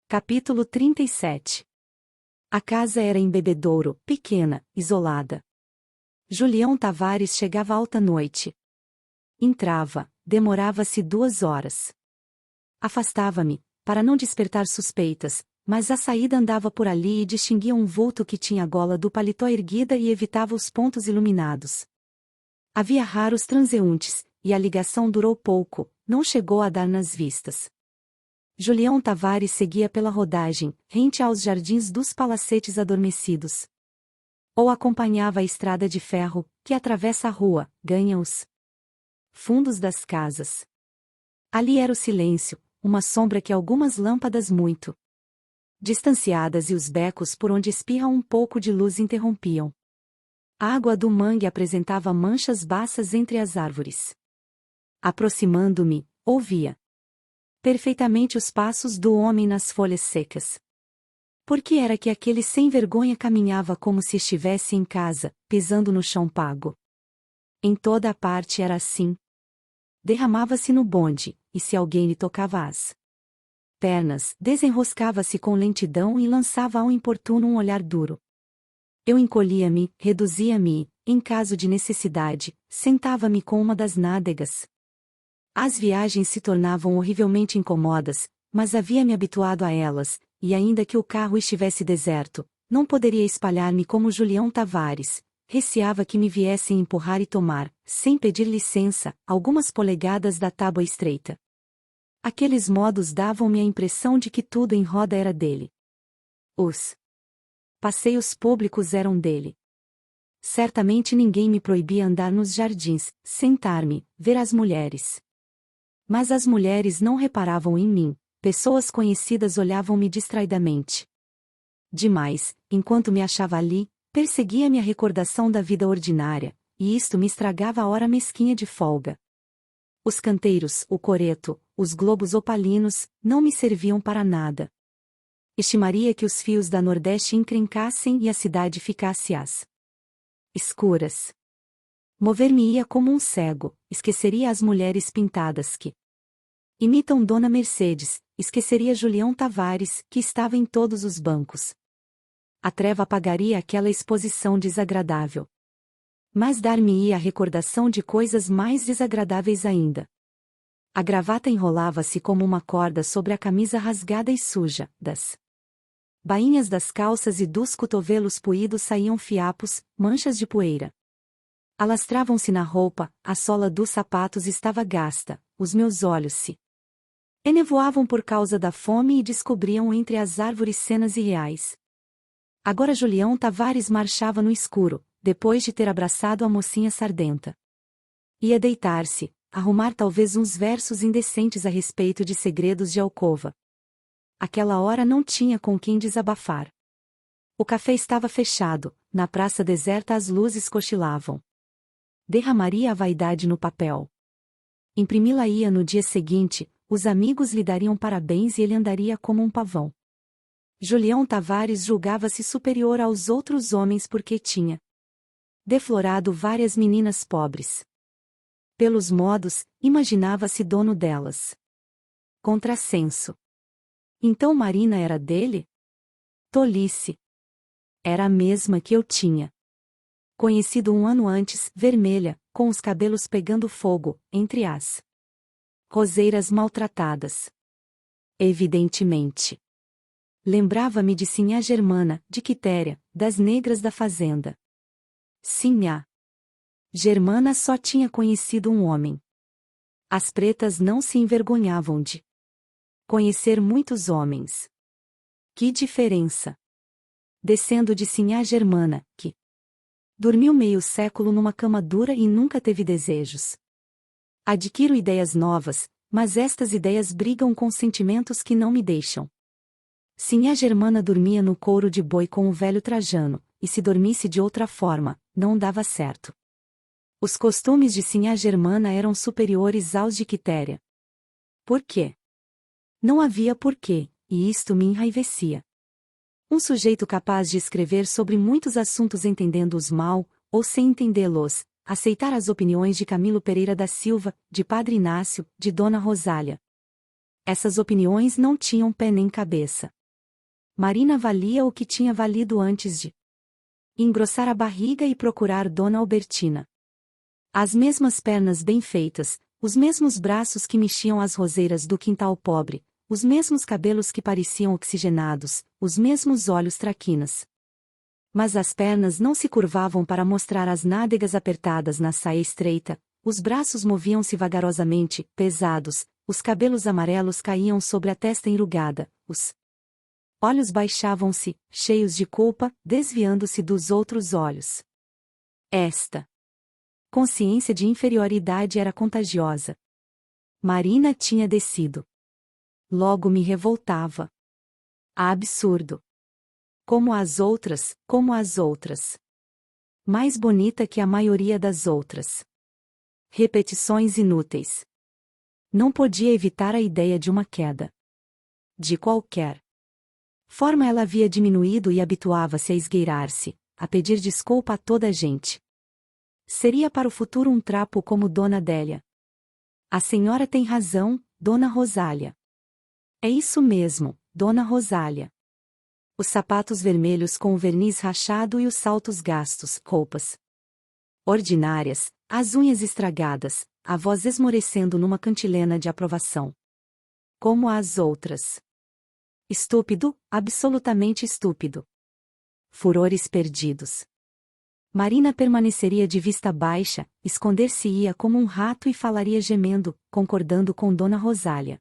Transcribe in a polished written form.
Capítulo 37. A casa era em Bebedouro, pequena, isolada. Julião Tavares chegava alta noite. Entrava, demorava-se 2 horas. Afastava-me, para não despertar suspeitas, mas à saída andava por ali e distinguia um vulto que tinha a gola do paletó erguida e evitava os pontos iluminados. Havia raros transeuntes, e a ligação durou pouco, não chegou a dar nas vistas. Julião Tavares seguia pela rodagem, rente aos jardins dos palacetes adormecidos. Ou acompanhava a estrada de ferro, que atravessa a rua, ganha os fundos das casas. Ali era o silêncio, uma sombra que algumas lâmpadas muito distanciadas e os becos por onde espirra um pouco de luz interrompiam. A água do mangue apresentava manchas baças entre as árvores. Aproximando-me, ouvia perfeitamente os passos do homem nas folhas secas. Por que era que aquele sem-vergonha caminhava como se estivesse em casa, pisando no chão pago? Em toda a parte era assim. Derramava-se no bonde, e se alguém lhe tocava as pernas, desenroscava-se com lentidão e lançava ao importuno um olhar duro. Eu encolhia-me, reduzia-me, em caso de necessidade, sentava-me com uma das nádegas. As viagens se tornavam horrivelmente incomodas, mas havia-me habituado a elas, e ainda que o carro estivesse deserto, não poderia espalhar-me como Julião Tavares, receava que me viessem empurrar e tomar, sem pedir licença, algumas polegadas da tábua estreita. Aqueles modos davam-me a impressão de que tudo em roda era dele. Os passeios públicos eram dele. Certamente ninguém me proibia andar nos jardins, sentar-me, ver as mulheres. Mas as mulheres não reparavam em mim, pessoas conhecidas olhavam-me distraidamente. Demais, enquanto me achava ali, perseguia-me a recordação da vida ordinária, e isto me estragava a hora mesquinha de folga. Os canteiros, o coreto, os globos opalinos, não me serviam para nada. Estimaria que os fios da Nordeste encrencassem e a cidade ficasse às escuras. Mover-me-ia como um cego, esqueceria as mulheres pintadas que imitam Dona Mercedes, esqueceria Julião Tavares, que estava em todos os bancos. A treva apagaria aquela exposição desagradável. Mas dar-me-ia a recordação de coisas mais desagradáveis ainda. A gravata enrolava-se como uma corda sobre a camisa rasgada e suja, das bainhas das calças e dos cotovelos puídos saíam fiapos, manchas de poeira. Alastravam-se na roupa, a sola dos sapatos estava gasta, os meus olhos se enevoavam por causa da fome e descobriam entre as árvores cenas irreais. Agora Julião Tavares marchava no escuro, depois de ter abraçado a mocinha sardenta. Ia deitar-se, arrumar talvez uns versos indecentes a respeito de segredos de alcova. Aquela hora não tinha com quem desabafar. O café estava fechado, na praça deserta as luzes cochilavam. Derramaria a vaidade no papel. Imprimi-la-ia no dia seguinte, os amigos lhe dariam parabéns e ele andaria como um pavão. Julião Tavares julgava-se superior aos outros homens porque tinha deflorado várias meninas pobres. Pelos modos, imaginava-se dono delas. Contrassenso. Então Marina era dele? Tolice. Era a mesma que eu tinha conhecido 1 ano antes, vermelha, com os cabelos pegando fogo, entre as roseiras maltratadas. Evidentemente. Lembrava-me de Sinhá Germana, de Quitéria, das negras da fazenda. Sinhá Germana só tinha conhecido um homem. As pretas não se envergonhavam de conhecer muitos homens. Que diferença! Descendo de Sinhá Germana, que dormiu meio século numa cama dura e nunca teve desejos. Adquiro ideias novas, mas estas ideias brigam com sentimentos que não me deixam. Sinhá Germana dormia no couro de boi com o velho Trajano, e se dormisse de outra forma, não dava certo. Os costumes de Sinhá Germana eram superiores aos de Quitéria. Por quê? Não havia porquê, e isto me enraivecia. Um sujeito capaz de escrever sobre muitos assuntos entendendo-os mal, ou sem entendê-los, aceitar as opiniões de Camilo Pereira da Silva, de Padre Inácio, de Dona Rosália. Essas opiniões não tinham pé nem cabeça. Marina valia o que tinha valido antes de engrossar a barriga e procurar Dona Albertina. As mesmas pernas bem feitas, os mesmos braços que mexiam as roseiras do quintal pobre, os mesmos cabelos que pareciam oxigenados, os mesmos olhos traquinas. Mas as pernas não se curvavam para mostrar as nádegas apertadas na saia estreita, os braços moviam-se vagarosamente, pesados, os cabelos amarelos caíam sobre a testa enrugada, os olhos baixavam-se, cheios de culpa, desviando-se dos outros olhos. Esta consciência de inferioridade era contagiosa. Marina tinha descido. Logo me revoltava. Absurdo. Como as outras, como as outras. Mais bonita que a maioria das outras. Repetições inúteis. Não podia evitar a ideia de uma queda. De qualquer forma ela havia diminuído e habituava-se a esgueirar-se, a pedir desculpa a toda a gente. Seria para o futuro um trapo como Dona Adélia. A senhora tem razão, Dona Rosália. É isso mesmo, Dona Rosália. Os sapatos vermelhos com o verniz rachado e os saltos gastos, roupas ordinárias, as unhas estragadas, a voz esmorecendo numa cantilena de aprovação. Como as outras. Estúpido, absolutamente estúpido. Furores perdidos. Marina permaneceria de vista baixa, esconder-se-ia como um rato e falaria gemendo, concordando com Dona Rosália.